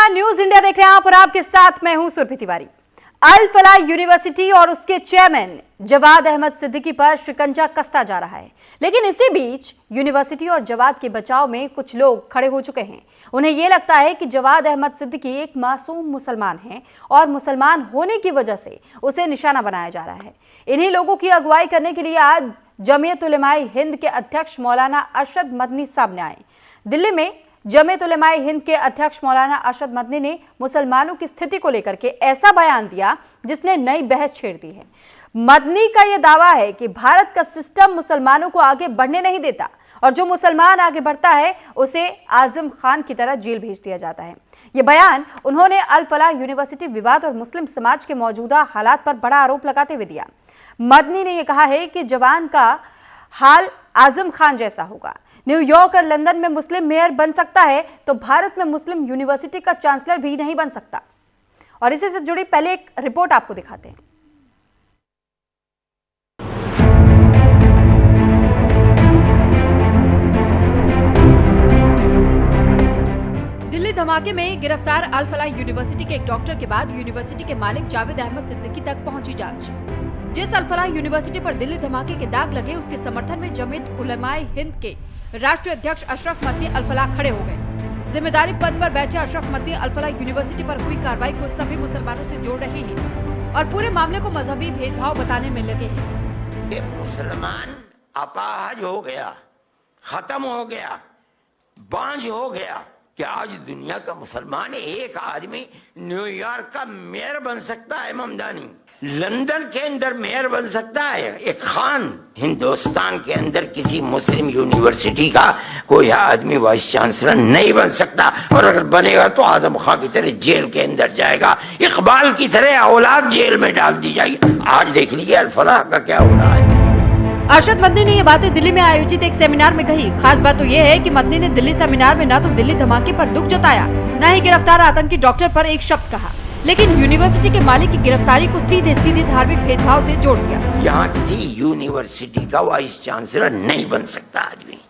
नमस्कार, news India देख रहे हैं आप और आपके साथ मैं हूं सुरभि तिवारी। अल फलाह यूनिवर्सिटी और उसके चेयरमैन जवाद अहमद सिद्दीकी पर शिकंजा कसता जा रहा है, लेकिन इसी बीच यूनिवर्सिटी और जवाद के बचाव में कुछ लोग खड़े हो चुके हैं। उन्हें यह लगता है कि जवाद अहमद सिद्दीकी एक मासूम मुसलमान है और मुसलमान होने की वजह से उसे निशाना बनाया जा रहा है। इन्हीं लोगों की अगुवाई करने के लिए आज जमीयत उलेमाए हिंद के अध्यक्ष मौलाना अरशद मदनी सामने आए। दिल्ली में जमीयत उलेमाए हिंद के अध्यक्ष मौलाना अरशद मदनी ने मुसलमानों की स्थिति को लेकर के ऐसा बयान दिया जिसने नई बहस छेड़ दी है। मदनी का यह दावा है कि भारत का सिस्टम मुसलमानों को आगे बढ़ने नहीं देता और जो मुसलमान आगे बढ़ता है उसे आजम खान की तरह जेल भेज दिया जाता है। यह बयान उन्होंने अल फलाह यूनिवर्सिटी विवाद और मुस्लिम समाज के मौजूदा हालात पर बड़ा आरोप लगाते हुए दिया। मदनी ने यह कहा है कि जवान का हाल आजम खान जैसा होगा। न्यूयॉर्क और लंदन में मुस्लिम मेयर बन सकता है तो भारत में मुस्लिम यूनिवर्सिटी का चांसलर भी नहीं बन सकता। और इसी से जुड़ी पहले एक रिपोर्ट आपको दिखाते हैं। दिल्ली धमाके में गिरफ्तार अल फलाह यूनिवर्सिटी के एक डॉक्टर के बाद यूनिवर्सिटी के मालिक जावेद अहमद सिद्दीकी तक पहुंची जांच। जिस अल फलाह यूनिवर्सिटी पर दिल्ली धमाके के दाग लगे उसके समर्थन में जमीयत उलेमाए हिंद के राष्ट्रीय अध्यक्ष अशरफ मदनी अल फलाह खड़े हो गए। जिम्मेदारी पद पर बैठे अशरफ मदनी अल फलाह यूनिवर्सिटी पर हुई कार्रवाई को सभी मुसलमानों से जोड़ रहे हैं और पूरे मामले को मजहबी भेदभाव बताने में लगे हैं। ये मुसलमान अपाहज हो गया, खत्म हो गया, बांझ हो गया कि आज दुनिया का मुसलमान एक आदमी न्यूयॉर्क का मेयर बन सकता है, ममदानी लंदन के अंदर मेयर बन सकता है, एक खान हिंदुस्तान के अंदर किसी मुस्लिम यूनिवर्सिटी का कोई आदमी वाइस चांसलर नहीं बन सकता और अगर बनेगा तो आजम खान की तरह जेल के अंदर जाएगा, इकबाल की तरह औलाद जेल में डाल दी जाएगी। आज देख लीजिए अल फलाह का क्या हो रहा है। अरशद मदनी ने ये बातें दिल्ली में आयोजित एक सेमिनार में कही। खास बात तो ये है कि मदनी ने दिल्ली सेमिनार में ना तो दिल्ली धमाके पर दुख जताया, न ही गिरफ्तार आतंकी डॉक्टर पर एक शब्द कहा, लेकिन यूनिवर्सिटी के मालिक की गिरफ्तारी को सीधे सीधे धार्मिक भेदभाव से जोड़ दिया। यहाँ किसी यूनिवर्सिटी का वाइस चांसलर नहीं बन सकता आदमी।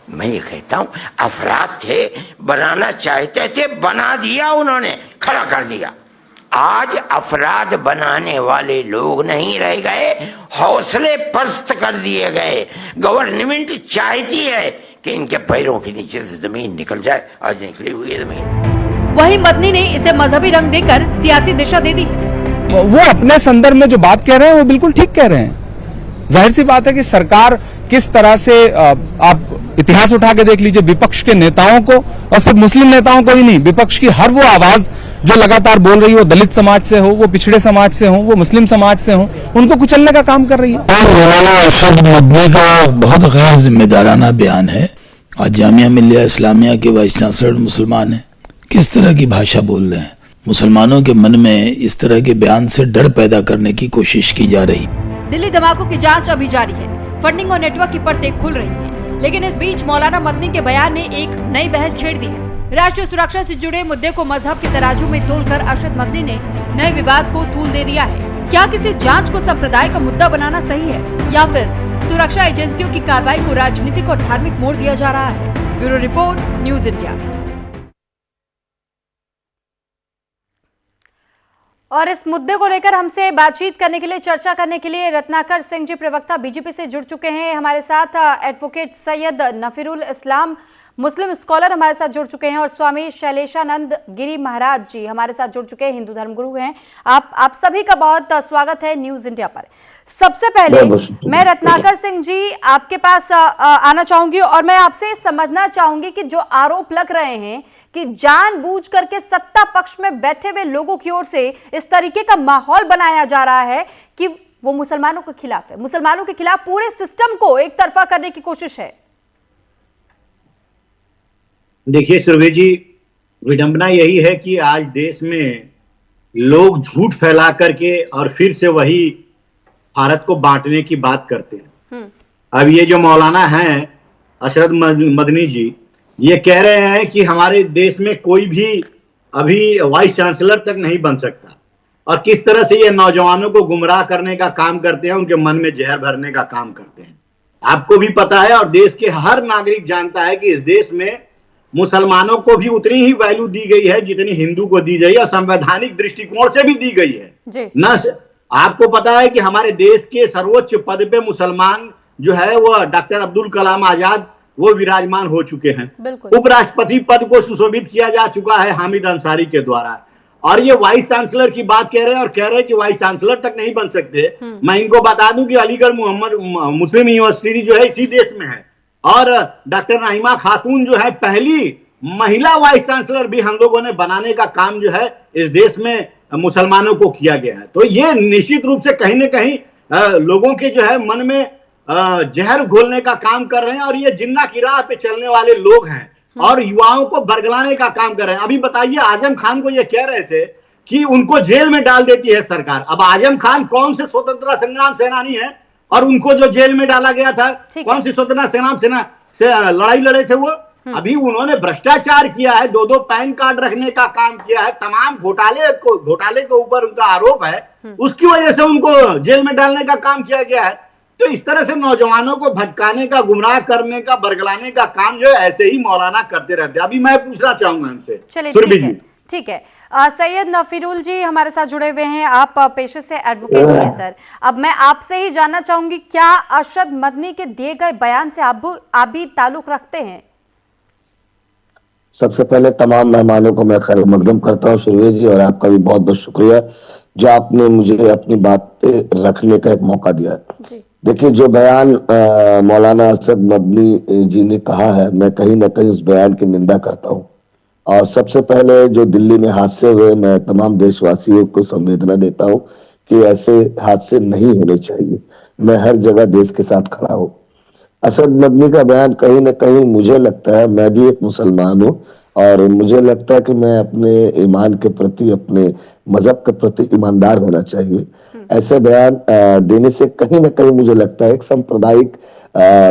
मैं ये कहता हूँ अफराद थे, बनाना चाहते थे, बना दिया, उन्होंने खड़ा कर दिया। आज अफराद बनाने वाले लोग नहीं रह गए, हौसले पस्त कर दिए गए। गवर्नमेंट चाहती है कि इनके पैरों के नीचे से जमीन निकल जाए, आज निकली हुई है जमीन। वहीं मदनी ने इसे मजहबी रंग देकर सियासी दिशा दे दी। वो अपने संदर्भ में जो बात कह रहे हैं वो बिल्कुल ठीक कह रहे हैं। जाहिर सी बात है कि सरकार किस तरह से, आप इतिहास उठा के देख लीजिए, विपक्ष के नेताओं को और सिर्फ मुस्लिम नेताओं को ही नहीं, विपक्ष की हर वो आवाज जो लगातार बोल रही है, वो दलित समाज से हो, वो पिछड़े समाज से हो, वो मुस्लिम समाज से हो, उनको कुचलने का काम कर रही है। मौलाना अरशद मदनी का बहुत गैर जिम्मेदाराना बयान है। आज जामिया मिल्लिया इस्लामिया के वाइस चांसलर मुसलमान है, किस तरह की भाषा बोल रहे हैं। मुसलमानों के मन में इस तरह के बयान से डर पैदा करने की कोशिश की जा रही। दिल्ली धमाकों की जांच अभी जारी है, फंडिंग और नेटवर्क की परतें खुल रही हैं, लेकिन इस बीच मौलाना मदनी के बयान ने एक नई बहस छेड़ दी है। राष्ट्रीय सुरक्षा से जुड़े मुद्दे को मजहब के तराजू में तोलकर अरशद मदनी ने नए विवाद को तूल दे दिया है। क्या किसी जांच को संप्रदाय का मुद्दा बनाना सही है या फिर सुरक्षा एजेंसियों की कार्रवाई को राजनीतिक और धार्मिक मोड़ दिया जा रहा है? Bureau report, news India. और इस मुद्दे को लेकर हमसे बातचीत करने के लिए, चर्चा करने के लिए रत्नाकर सिंह जी, प्रवक्ता बीजेपी से जुड़ चुके हैं। हमारे साथ एडवोकेट सैयद नफीरुल इस्लाम, मुस्लिम स्कॉलर हमारे साथ जुड़ चुके हैं और स्वामी शैलेशानंद गिरी महाराज जी हमारे साथ जुड़ चुके हैं, हिंदू धर्मगुरु हैं। आप सभी का बहुत स्वागत है न्यूज इंडिया पर। सबसे पहले मैं रत्नाकर सिंह जी आपके पास आना चाहूंगी और मैं आपसे समझना चाहूंगी कि जो आरोप लग रहे हैं कि जानबूझ करके सत्ता पक्ष में बैठे हुए लोगों की ओर से इस तरीके का माहौल बनाया जा रहा है कि वो मुसलमानों के खिलाफ है, मुसलमानों के खिलाफ पूरे सिस्टम को एक तरफा करने की कोशिश है। देखिए सुरभि जी, विडंबना यही है कि आज देश में लोग झूठ फैला करके और फिर से वही भारत को बांटने की बात करते हैं। अब ये जो मौलाना हैं अरशद मदनी जी, ये कह रहे हैं कि हमारे देश में कोई भी अभी वाइस चांसलर तक नहीं बन सकता और किस तरह से ये नौजवानों को गुमराह करने का काम करते हैं, उनके मन में जहर भरने का काम करते हैं। आपको भी पता है और देश के हर नागरिक जानता है कि इस देश में मुसलमानों को भी उतनी ही वैल्यू दी गई है जितनी हिंदू को दी गई है, और संवैधानिक दृष्टिकोण से भी दी गई है। जी। न आपको पता है कि हमारे देश के सर्वोच्च पद पे मुसलमान जो है वो डॉक्टर अब्दुल कलाम आजाद वो विराजमान हो चुके हैं। उपराष्ट्रपति पद को सुशोभित किया जा चुका है हामिद अंसारी के द्वारा। और ये वाइस चांसलर की बात कह रहे हैं और कह रहे हैं कि वाइस चांसलर तक नहीं बन सकते। मैं इनको बता दूं कि अलीगढ़ मोहम्मद मुस्लिम यूनिवर्सिटी जो है इसी देश में है, और डॉक्टर नाइमा खातून जो है पहली महिला वाइस चांसलर भी हम लोगों ने बनाने का काम जो है इस देश में मुसलमानों को किया गया है। तो ये निश्चित रूप से कहीं ना कहीं लोगों के जो है मन में जहर घोलने का काम कर रहे हैं, और ये जिन्ना की राह पे चलने वाले लोग हैं और युवाओं को बरगलाने का काम कर रहे हैं। अभी बताइए, आजम खान को ये कह रहे थे कि उनको जेल में डाल देती है सरकार। अब आजम खान कौन से स्वतंत्रता संग्राम सेनानी है, और उनको जो जेल में डाला गया था कौन सी स्वतंत्रता संग्राम सेना से लड़ाई लड़े थे वो? अभी उन्होंने भ्रष्टाचार किया है, 2-2 पैन कार्ड रखने का काम किया है, तमाम घोटाले के ऊपर उनका आरोप है, उसकी वजह से उनको जेल में डालने का काम किया गया है। तो इस तरह से नौजवानों को भटकाने का, गुमराह करने का, बरगलाने का काम जो है ऐसे ही मौलाना करते रहते हैं। अभी मैं पूछना चाहूंगा इनसे, चलिए ठीक है सैयद नफीरुल जी हमारे साथ जुड़े हुए हैं, आप पेशे से एडवोकेट हैं सर। अब मैं आपसे ही जानना चाहूंगी, क्या अरशद मदनी के दिए गए बयान से आप भी ताल्लुक रखते हैं? सबसे पहले तमाम मेहमानों को मैं खैर मकदम करता हूँ सुरभि जी, और आपका भी बहुत बहुत शुक्रिया जो आपने मुझे अपनी बातें रखने का एक मौका दिया है। देखिए, जो बयान मौलाना अरशद मदनी जी ने कहा है, मैं कहीं ना कहीं उस बयान की निंदा करता हूँ। और सबसे पहले जो दिल्ली में हादसे हुए, मैं तमाम देशवासियों को संवेदना देता हूँ कि ऐसे हादसे नहीं होने चाहिए। मैं हर जगह देश के साथ खड़ा हूँ। अरशद मदनी का बयान कहीं ना कहीं मुझे लगता है, मैं भी एक मुसलमान हूँ और मुझे लगता है कि मैं अपने ईमान के प्रति, अपने मजहब के प्रति ईमानदार होना चाहिए। ऐसे बयान देने से कहीं ना कहीं मुझे लगता है एक सांप्रदायिक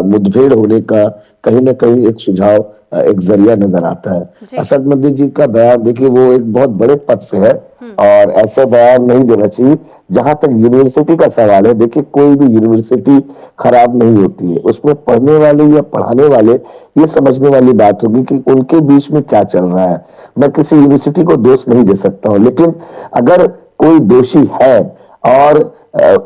मुठभेड़ होने का कहीं ना कहीं एक सुझाव, एक जरिया नजर आता है। अरशद मदनी जी का बयान देखिए, वो एक बहुत बड़े पद पे है और ऐसा बयान नहीं देना चाहिए। जहां तक यूनिवर्सिटी का सवाल है, देखिए कोई भी यूनिवर्सिटी खराब नहीं होती है, उसमें पढ़ने वाले या पढ़ाने वाले ये समझने वाली बात होगी कि उनके बीच में क्या चल रहा है। मैं किसी यूनिवर्सिटी को दोष नहीं दे सकता हूँ, लेकिन अगर कोई दोषी है और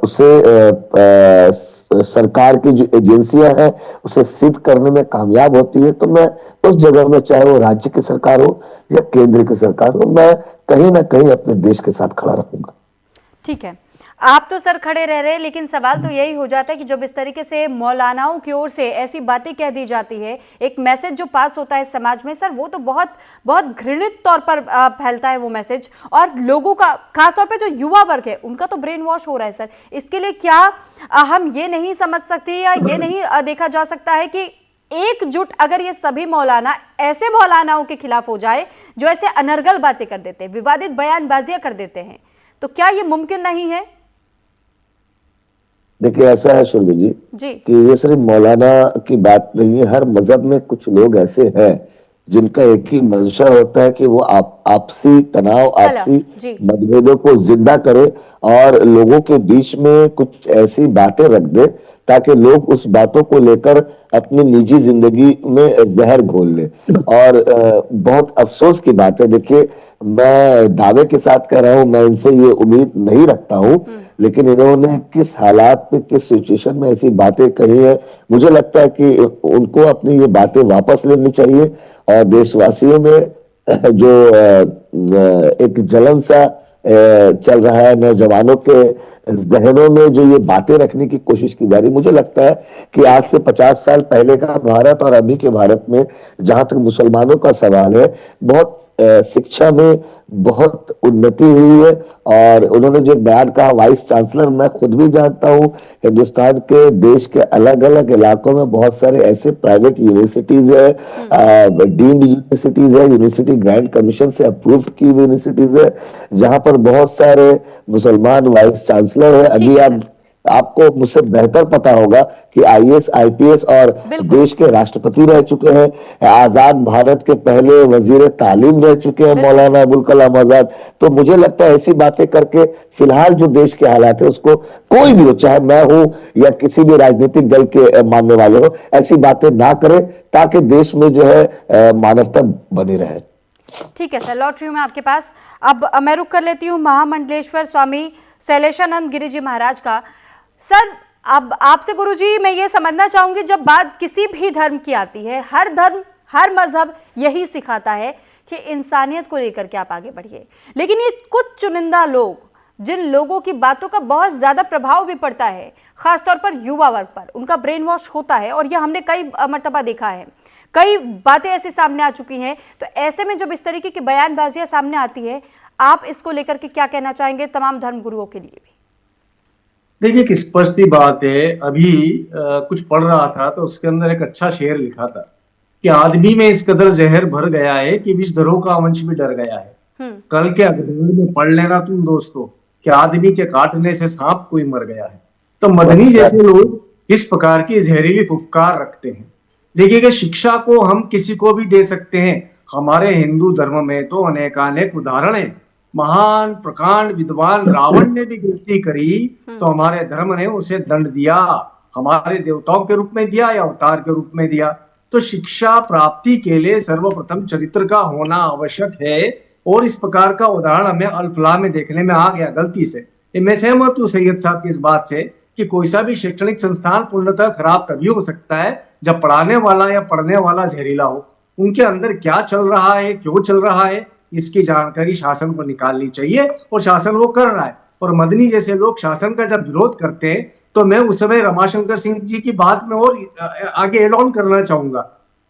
उसे सरकार की जो एजेंसियां हैं उसे सिद्ध करने में कामयाब होती है, तो मैं उस जगह में, चाहे वो राज्य की सरकार हो या केंद्र की सरकार हो, मैं कहीं ना कहीं अपने देश के साथ खड़ा रहूंगा। ठीक है, आप तो सर खड़े रह रहे हैं, लेकिन सवाल तो यही हो जाता है कि जब इस तरीके से मौलानाओं की ओर से ऐसी बातें कह दी जाती है, एक मैसेज जो पास होता है समाज में सर, वो तो बहुत बहुत घृणित तौर पर फैलता है वो मैसेज, और लोगों का, खासतौर पे जो युवा वर्ग है उनका तो ब्रेन वॉश हो रहा है सर। इसके लिए क्या हम ये नहीं समझ सकते या ये नहीं देखा जा सकता है कि एकजुट अगर ये सभी मौलाना ऐसे मौलानाओं के खिलाफ हो जाए जो ऐसे अनर्गल बातें कर देते हैं, विवादित बयानबाजियां कर देते हैं, तो क्या ये मुमकिन नहीं है? देखिए, ऐसा है सुरभि जी कि ये सिर्फ मौलाना की बात नहीं है। हर मजहब में कुछ लोग ऐसे हैं जिनका एक ही मंशा होता है कि वो आपसी तनाव, आपसी मतभेदों को जिंदा करे और लोगों के बीच में कुछ ऐसी बातें रख दे ताकि लोग उस बातों को लेकर अपनी निजी जिंदगी में जहर घोल ले। और बहुत अफसोस की बात है, देखिए मैं दावे के साथ कह रहा हूं, मैं इनसे ये उम्मीद नहीं रखता हूं, लेकिन इन्होंने किस हालात में, किस सिचुएशन में ऐसी बातें कही है, मुझे लगता है कि उनको अपनी ये बातें वापस लेनी चाहिए और देशवासियों में जो एक जलन सा चल रहा है, नौजवानों के जहनों में जो ये बातें रखने की कोशिश की जा रही, मुझे लगता है कि आज से 50 साल पहले का भारत और अभी के भारत में जहां तक मुसलमानों का सवाल है, बहुत शिक्षा में बहुत उन्नति हुई है। और उन्होंने जो बयान कहा, वाइस चांसलर, मैं खुद भी जानता हूं हिंदुस्तान के देश के अलग अलग इलाकों में बहुत सारे ऐसे प्राइवेट यूनिवर्सिटीज है, डीम्ड यूनिवर्सिटीज है, यूनिवर्सिटी ग्रांट कमीशन से अप्रूव्ड की यूनिवर्सिटीज है, जहां पर बहुत सारे मुसलमान वाइस चांसलर है। अभी आप आपको मुझसे बेहतर पता होगा कि आईएएस आईपीएस और देश के राष्ट्रपति रह चुके हैं, आजाद भारत के पहले वजीर तालीम रह चुके हैं मौलाना अबुल कलाम आजाद। तो मुझे लगता है ऐसी बातें करके फिलहाल जो देश के हालात है उसको कोई भी हो, चाहे मैं हूं या किसी भी राजनीतिक दल के मानने वाले हो, ऐसी बातें ना करें ताकि देश में जो है मानवता बनी रहे। ठीक है सर, लौट रही हूं मैं आपके पास। अब मैं रुक कर लेती हूं महामंडलेश्वर स्वामी शैलेशानंद गिरी जी महाराज का। सर, अब आपसे गुरुजी मैं ये समझना चाहूंगी, जब बात किसी भी धर्म की आती है, हर धर्म हर मजहब यही सिखाता है कि इंसानियत को लेकर के आप आगे बढ़िए, लेकिन ये कुछ चुनिंदा लोग, जिन लोगों की बातों का बहुत ज्यादा प्रभाव भी पड़ता है, खासतौर पर युवा वर्ग पर, उनका ब्रेन वॉश होता है, और यह हमने कई मर्तबा देखा है, कई बातें ऐसी सामने आ चुकी हैं। तो ऐसे में जब इस तरीके की बयानबाजियां सामने आती है, आप इसको लेकर के क्या कहना चाहेंगे तमाम धर्म गुरुओं के लिए भी? देखिए, एक स्पष्ट सी बात है। अभी कुछ पढ़ रहा था तो उसके अंदर एक अच्छा शेर लिखा था कि आदमी में इस कदर जहर भर गया है कि विषधरों का वंश भी डर गया है। कल के अखबार में पढ़ लेना तुम दोस्तों कि आदमी के काटने से सांप कोई मर गया है। तो मदनी जैसे लोग इस प्रकार की जहरीली फुफकार रखते हैं। देखिएगा, शिक्षा को हम किसी को भी दे सकते हैं। हमारे हिंदू धर्म में तो अनेकानेक उदाहरण है। महान प्रकांड विद्वान रावण ने भी गलती करी तो हमारे धर्म ने उसे दंड दिया, हमारे देवताओं के रूप में दिया या अवतार के रूप में दिया। तो शिक्षा प्राप्ति के लिए सर्वप्रथम चरित्र का होना आवश्यक है, और इस प्रकार का उदाहरण हमें अल फलाह में देखने में आ गया गलती से। मैं सहमत हूँ सैयद साहब की इस बात से कि कोई सा भी शैक्षणिक संस्थान पूर्णतः खराब तभी हो सकता है जब पढ़ाने वाला या पढ़ने वाला जहरीला हो। उनके अंदर क्या चल रहा है, क्यों चल रहा है, इसकी जानकारी शासन को निकालनी चाहिए, और शासन वो कर रहा है। और मदनी जैसे लोग शासन का जब विरोध करते हैं तो मैं उस समय रमाशंकर सिंह जी की बात में और आगे एड ऑन करना चाहूंगा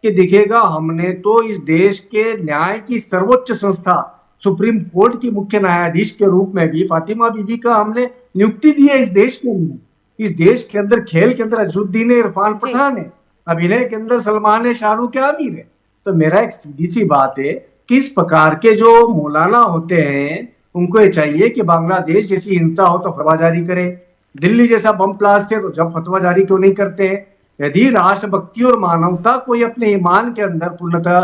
कि देखिएगा, हमने तो इस देश के न्याय की सर्वोच्च संस्था सुप्रीम कोर्ट की मुख्य न्यायाधीश के रूप में भी फातिमा बीबी का हमने नियुक्ति दी है इस देश के अंदर। इस देश के अंदर खेल के अंदर अजरुद्दीन है, इरफान पठान है, अभिनय के अंदर सलमान है, शाहरुख है, आमिर है। तो मेरा एक सीधी सी बात है कि इस प्रकार के जो मौलाना होते हैं उनको ये चाहिए कि बांग्लादेश जैसी हिंसा हो तो फतवा जारी करे, दिल्ली जैसा बम ब्लास्ट है तो जब फतवा जारी क्यों नहीं करते हैं। यदि राष्ट्रभक्ति और मानवता को अपने ईमान के अंदर पूर्णतः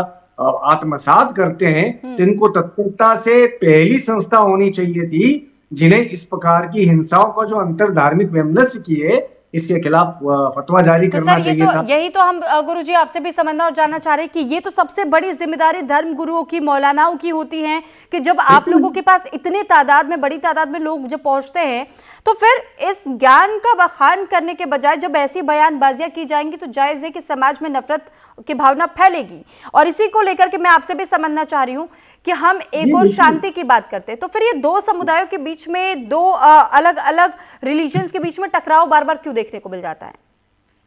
आत्मसात करते हैं तो इनको तत्परता से पहली संस्था होनी चाहिए थी जिन्हें इस प्रकार की हिंसाओं का जो अंतर धार्मिक वैमनस्य किए इसके खिलाफ फतवा जारी करना चाहिए था। यही तो हम गुरुजी आपसे भी समझना और जानना चाह रहे हैं कि ये तो सबसे बड़ी जिम्मेदारी धर्म गुरुओं की, मौलानाओं की होती है कि जब आप लोगों के पास इतने तादाद में, बड़ी तादाद में लोग जब पहुंचते हैं तो फिर इस ज्ञान का बखान करने के बजाय जब ऐसी बयानबाजियां की जाएंगी तो जायज है कि समाज में नफरत की भावना फैलेगी। और इसी को लेकर के मैं आपसे भी समझना चाह रही हूँ कि हम एक और शांति की बात करते हैं, तो फिर ये दो समुदायों के बीच में, दो अलग अलग रिलीजन्स के बीच में टकराव बार बार क्यों देखने को मिल जाता है?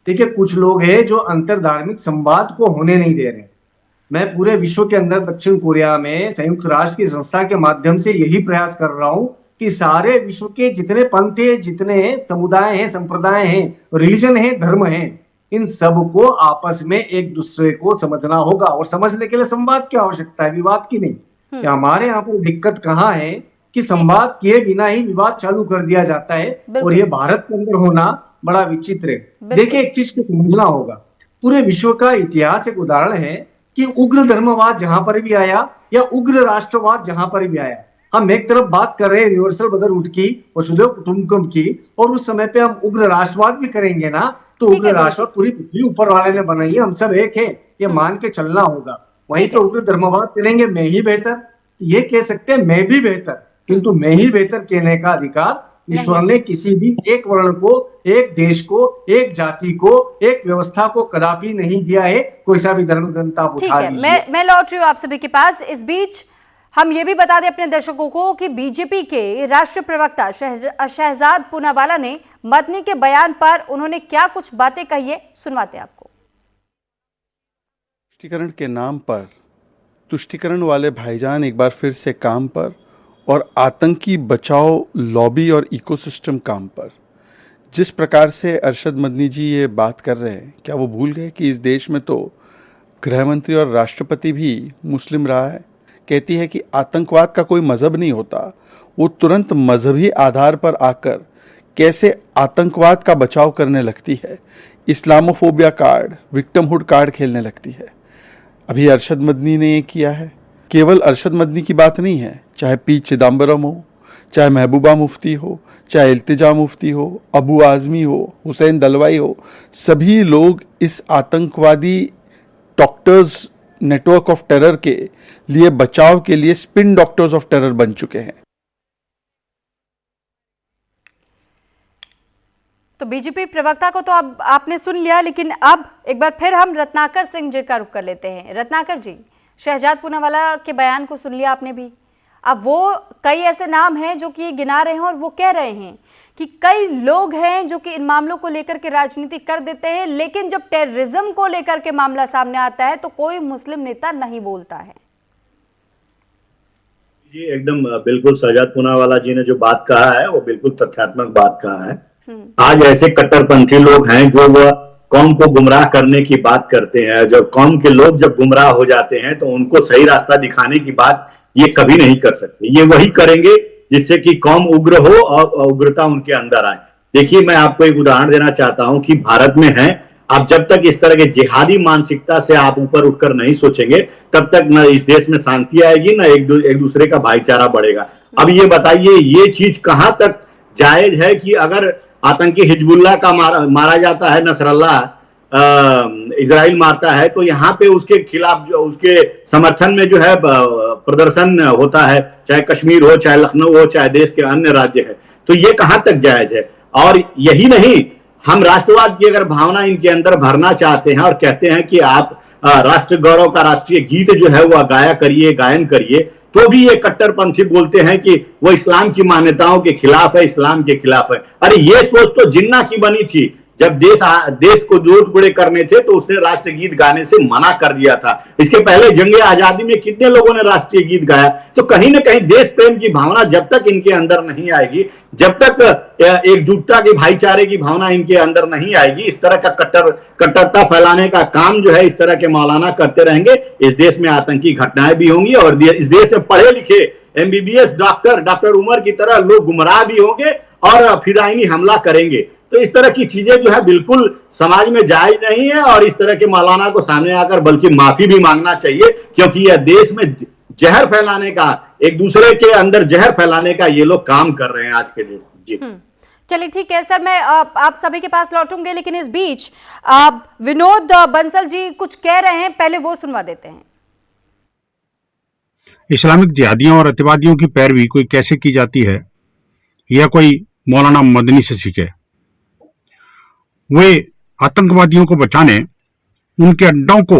देखिए, कुछ लोग हैं जो अंतर धार्मिक संवाद को होने नहीं दे रहे। मैं पूरे विश्व के अंदर दक्षिण कोरिया में संयुक्त राष्ट्र की संस्था के माध्यम से यही प्रयास कर रहा हूं कि सारे विश्व के जितने पंथ है, जितने समुदाय हैं, संप्रदाय हैं, रिलीजन है, धर्म है, इन सबको आपस में एक दूसरे को समझना होगा। और समझने के लिए संवाद की आवश्यकता है, विवाद की नहीं। कि हमारे यहाँ पर दिक्कत कहाँ है कि संवाद किए बिना ही विवाद चालू कर दिया जाता है, और ये भारत के अंदर होना बड़ा विचित्र है। देखिए, एक चीज को समझना होगा, पूरे विश्व का इतिहास एक उदाहरण है कि उग्र धर्मवाद जहां पर भी आया या उग्र राष्ट्रवाद जहां पर भी आया, हम एक तरफ बात कर रहे हैं यूनिवर्सल ब्रदरहुड की, वसुधैव कुटुंबकम की, और उस समय पे हम उग्र राष्ट्रवाद भी करेंगे ना, तो उग्र राष्ट्रवाद पूरी पृथ्वी ऊपर वाले ने बनाई है, हम सब एक है, ये मान के चलना होगा। वहीं पे उग्र धर्मवाद करेंगे मैं ही बेहतर, ये कह सकते हैं मैं भी बेहतर, किंतु मैं ही बेहतर कहने का अधिकार ईश्वर ने किसी भी एक वर्ण को, एक देश को, एक जाति को, एक व्यवस्था को कदापि नहीं दिया है। कोई सा भी धर्म ग्रंथ आप उठा लीजिए। मैं लौट रही हूँ आप सभी के पास। इस बीच हम ये भी बता दें अपने दर्शकों को कि बीजेपी के राष्ट्रीय प्रवक्ता शहजाद पूनावाला ने मदनी के बयान पर उन्होंने क्या कुछ बातें कही है, सुनवाते आपको। तुष्टिकरण के नाम पर तुष्टिकरण वाले भाईजान एक बार फिर से काम पर, और आतंकी बचाओ लॉबी और इकोसिस्टम काम पर। जिस प्रकार से अरशद मदनी जी ये बात कर रहे हैं, क्या वो भूल गए कि इस देश में तो गृह मंत्री और राष्ट्रपति भी मुस्लिम रहा है। कहती है कि आतंकवाद का कोई मजहब नहीं होता, वो तुरंत मजहबी आधार पर आकर कैसे आतंकवाद का बचाव करने लगती है, इस्लामोफोबिया कार्ड, विक्टिमहुड कार्ड खेलने लगती है। अभी अरशद मदनी ने ये किया है। केवल अरशद मदनी की बात नहीं है, चाहे पी चिदम्बरम हो, चाहे महबूबा मुफ्ती हो, चाहे इल्तिजा मुफ्ती हो, अबू आजमी हो, हुसैन दलवाई हो, सभी लोग इस आतंकवादी डॉक्टर्स नेटवर्क ऑफ टेरर के लिए बचाव के लिए स्पिन डॉक्टर्स ऑफ टेरर बन चुके हैं। तो बीजेपी प्रवक्ता को तो अब आपने सुन लिया, लेकिन अब एक बार फिर हम रत्नाकर सिंह जी का रुख कर लेते हैं। रत्नाकर जी, शहजाद पूनावाला के बयान को सुन लिया आपने भी। अब वो कई ऐसे नाम हैं जो कि गिना रहे हैं और वो कह रहे हैं कि कई लोग हैं जो कि इन मामलों को लेकर के राजनीति कर देते हैं, लेकिन जब टेररिज्म को लेकर के मामला सामने आता है तो कोई मुस्लिम नेता नहीं बोलता है। जी एकदम बिल्कुल शहजाद पूनावाला जी ने जो बात कहा है वो बिल्कुल तथ्यात्मक बात कहा है। आज ऐसे कट्टरपंथी लोग हैं जो वह कौम को गुमराह करने की बात करते हैं। जब कौम के लोग जब गुमराह हो जाते हैं तो उनको सही रास्ता दिखाने की बात ये कभी नहीं कर सकते। ये वही करेंगे जिससे कि कौम उग्र हो और उग्रता उनके अंदर आए। देखिए, मैं आपको एक उदाहरण देना चाहता हूं कि भारत में है, आप जब तक इस तरह के जिहादी मानसिकता से आप ऊपर उठकर नहीं सोचेंगे तब तक न इस देश में शांति आएगी, न एक दूसरे का भाईचारा बढ़ेगा। अब ये बताइए, ये चीज कहां तक जायज है कि अगर आतंकी हिजबुल्लाह का मारा जाता है, नसरल्लाह इजराइल मारता है, तो यहाँ पे उसके खिलाफ जो उसके समर्थन में जो है प्रदर्शन होता है, चाहे कश्मीर हो, चाहे लखनऊ हो, चाहे देश के अन्य राज्य है, तो ये कहां तक जायज है। और यही नहीं, हम राष्ट्रवाद की अगर भावना इनके अंदर भरना चाहते हैं और कहते हैं कि आप राष्ट्र गौरव का राष्ट्रीय गीत जो है वह गाया करिए, गायन करिए, तो भी ये कट्टरपंथी बोलते हैं कि वो इस्लाम की मान्यताओं के खिलाफ है, इस्लाम के खिलाफ है। अरे ये सोच तो जिन्ना की बनी थी। जब देश को जोड़ टुकड़े करने थे तो उसने राष्ट्रीय गीत गाने से मना कर दिया था। इसके पहले जंगे आजादी में कितने लोगों ने राष्ट्रीय गीत गाया। तो कहीं ना कहीं देश प्रेम की भावना जब तक इनके अंदर नहीं आएगी, जब तक एकजुटता की, भाईचारे की भावना इनके अंदर नहीं आएगी, इस तरह का कट्टरता फैलाने का काम जो है इस तरह के मौलाना करते रहेंगे। इस देश में आतंकी घटनाएं भी होंगी और इस देश में पढ़े लिखे MBBS डॉक्टर उमर की तरह लोग गुमराह भी होंगे और फिदायनी हमला करेंगे। तो इस तरह की चीजें जो है बिल्कुल समाज में जायज नहीं है और इस तरह के मौलाना को सामने आकर बल्कि माफी भी मांगना चाहिए, क्योंकि यह देश में जहर फैलाने का, एक दूसरे के अंदर जहर फैलाने का ये लोग काम कर रहे हैं आज के दिन। जी चलिए ठीक है सर, मैं आप सभी के पास लौटूंगे, लेकिन इस बीच विनोद बंसल जी कुछ कह रहे हैं, पहले वो सुनवा देते हैं। इस्लामिक जिहादियों और अतिवादियों की पैरवी कोई कैसे की जाती है, यह कोई मौलाना मदनी से सीखे। वे आतंकवादियों को बचाने, उनके अड्डों को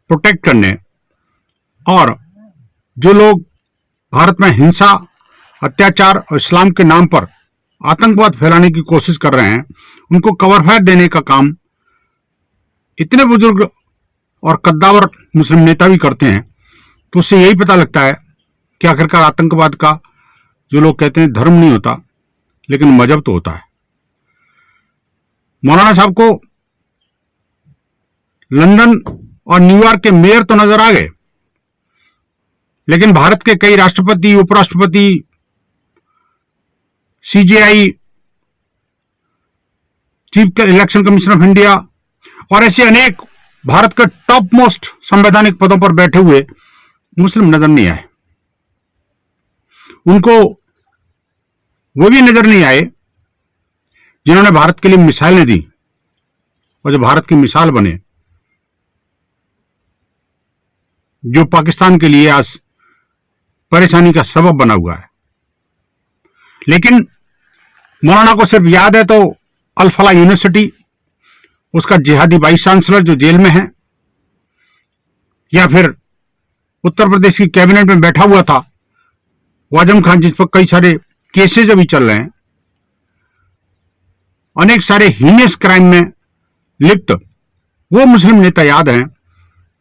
प्रोटेक्ट करने और जो लोग भारत में हिंसा, अत्याचार और इस्लाम के नाम पर आतंकवाद फैलाने की कोशिश कर रहे हैं, उनको कवर फायर देने का काम इतने बुजुर्ग और कद्दावर मुस्लिम नेता भी करते हैं। तो उससे यही पता लगता है कि आखिरकार आतंकवाद का जो लोग कहते हैं धर्म नहीं होता, लेकिन मजहब तो होता है। मौलाना साहब को लंदन और न्यूयॉर्क के मेयर तो नजर आ गए, लेकिन भारत के कई राष्ट्रपति, उपराष्ट्रपति, CJI, chief election commission of India और ऐसे अनेक भारत के टॉप मोस्ट संवैधानिक पदों पर बैठे हुए मुस्लिम नजर नहीं आए। उनको वो भी नजर नहीं आए जिन्होंने भारत के लिए मिसाइलें दी और जो भारत की मिसाल बने, जो पाकिस्तान के लिए आज परेशानी का सबब बना हुआ है। लेकिन मौलाना को सिर्फ याद है तो अल फलाह यूनिवर्सिटी, उसका जिहादी वाइस चांसलर जो जेल में है, या फिर उत्तर प्रदेश की कैबिनेट में बैठा हुआ था वाजम खान, जिस पर कई सारे केसेस अभी चल रहे हैं, अनेक सारे हीनियस क्राइम में लिप्त वो मुस्लिम नेता याद हैं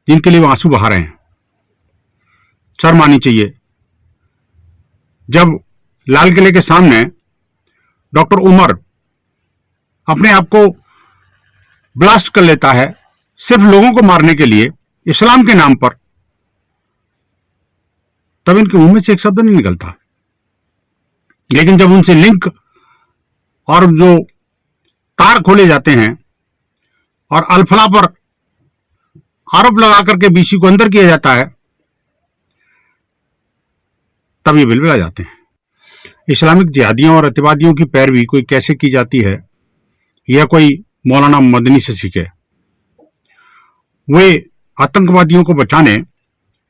जिनके लिए वो आंसू बहा रहे हैं। शर्म आनी चाहिए। जब लाल किले के सामने डॉक्टर उमर अपने आप को ब्लास्ट कर लेता है सिर्फ लोगों को मारने के लिए, इस्लाम के नाम पर, तब इनके मुंह में से एक शब्द नहीं निकलता। लेकिन जब उनसे लिंक और जो तार खोले जाते हैं और अल-फलाह पर आरोप लगा करके बीसी को अंदर किया जाता है, तब ये बिल आ जाते हैं। इस्लामिक जिहादियों और अतिवादियों की पैरवी कोई कैसे की जाती है, यह कोई मौलाना मदनी से सीखे। वे आतंकवादियों को बचाने,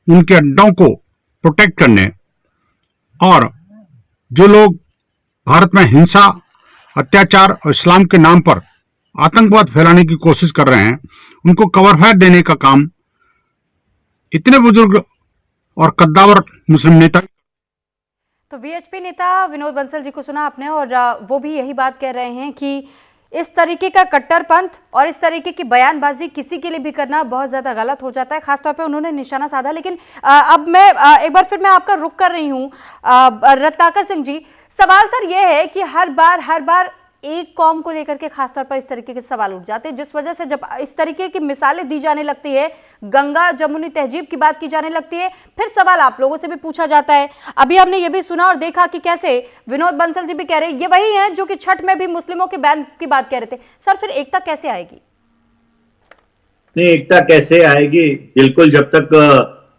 उनके अड्डों को प्रोटेक्ट करने और जो लोग भारत में हिंसा, अत्याचार और इस्लाम के नाम पर आतंकवाद फैलाने की कोशिश कर रहे हैं, उनको कवर फायर देने का काम इतने बुजुर्ग और कद्दावर मुस्लिम नेता। तो वीएचपी नेता विनोद बंसल जी को सुना आपने, और वो भी यही बात कह रहे हैं कि इस तरीके का कट्टरपंथ और इस तरीके की बयानबाजी किसी के लिए भी करना बहुत ज़्यादा गलत हो जाता है। खासतौर पे उन्होंने निशाना साधा। लेकिन अब मैं एक बार फिर मैं आपका रुख कर रही हूँ रत्नाकर सिंह जी। सवाल सर ये है कि हर बार एक कौम को लेकर के खासतौर पर इस तरीके के सवाल उठ जाते हैं, जिस वजह से जब इस तरीके की मिसालें दी जाने लगती है, गंगा जमुनी तहजीब की बात की जाने लगती है, फिर सवाल आप लोगों से भी पूछा जाता है। अभी हमने ये भी सुना और देखा कि कैसे विनोद बंसल जी भी कह रहे हैं, ये वही हैं जो कि छठ में भी मुस्लिमों के बैन की बात कह रहे थे। सर फिर एकता कैसे आएगी? नहीं, एकता कैसे आएगी? बिल्कुल, जब तक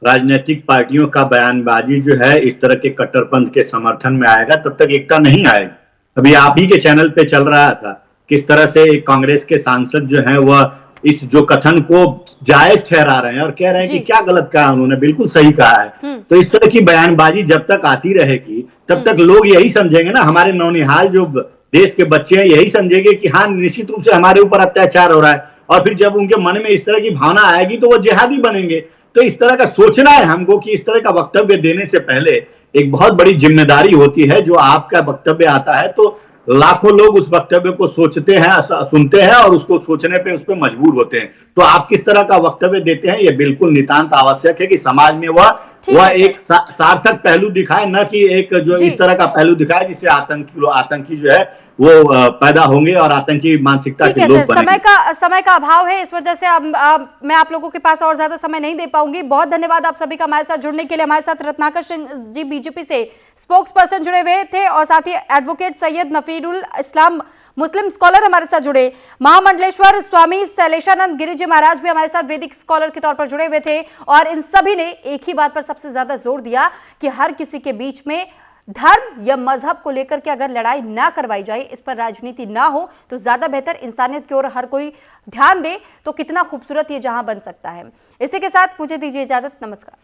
राजनीतिक पार्टियों का बयानबाजी जो है इस तरह के कट्टरपंथ के समर्थन में आएगा, तब तक एकता नहीं आएगी। अभी आप ही के चैनल पे चल रहा था किस तरह से कांग्रेस के सांसद जो हैं वह इस जो कथन को जायज ठहरा रहे हैं और कह रहे हैं कि क्या गलत कहा उन्होंने, बिल्कुल सही कहा है। तो इस तरह की बयानबाजी जब तक आती रहेगी तब तक लोग यही समझेंगे ना, हमारे नौनिहाल जो देश के बच्चे हैं यही समझेंगे कि हाँ निश्चित रूप से हमारे ऊपर अत्याचार हो रहा है, और फिर जब उनके मन में इस तरह की भावना आएगी तो वो जिहादी बनेंगे। तो इस तरह का सोचना है हमको कि इस तरह का वक्तव्य देने से पहले एक बहुत बड़ी जिम्मेदारी होती है। जो आपका वक्तव्य आता है तो लाखों लोग उस वक्तव्य को सोचते हैं, सुनते हैं और उसको सोचने पे उस पर मजबूर होते हैं। तो आप किस तरह का वक्तव्य देते हैं ये बिल्कुल नितांत आवश्यक है कि समाज में वह एक सार्थक पहलू दिखाए, न कि एक जो इस तरह का पहलू दिखाए जिससे आतंकी जो है वो पैदा होंगे और आतंकी मानसिकता के लोग बनेंगे। समय का अभाव है, इस वजह से मैं आप लोगों के पास और ज्यादा समय नहीं दे पाऊंगी। बहुत धन्यवाद आप सभी का हमारे साथ जुड़ने के लिए। हमारे साथ रत्नाकर सिंह जी बीजेपी से स्पोक्स पर्सन जुड़े हुए थे, और साथ ही एडवोकेट सैयद नफीरुल इस्लाम मुस्लिम स्कॉलर हमारे साथ जुड़े। महामंडलेश्वर स्वामी शैलेशानंद गिरी जी महाराज भी हमारे साथ वैदिक स्कॉलर के तौर पर जुड़े हुए थे, और इन सभी ने एक ही बात पर सबसे ज्यादा जोर दिया कि हर किसी के बीच में धर्म या मजहब को लेकर के अगर लड़ाई ना करवाई जाए, इस पर राजनीति ना हो तो ज्यादा बेहतर। इंसानियत की ओर हर कोई ध्यान दे तो कितना खूबसूरत ये जहां बन सकता है। इसी के साथ मुझे दीजिए इजाजत। नमस्कार।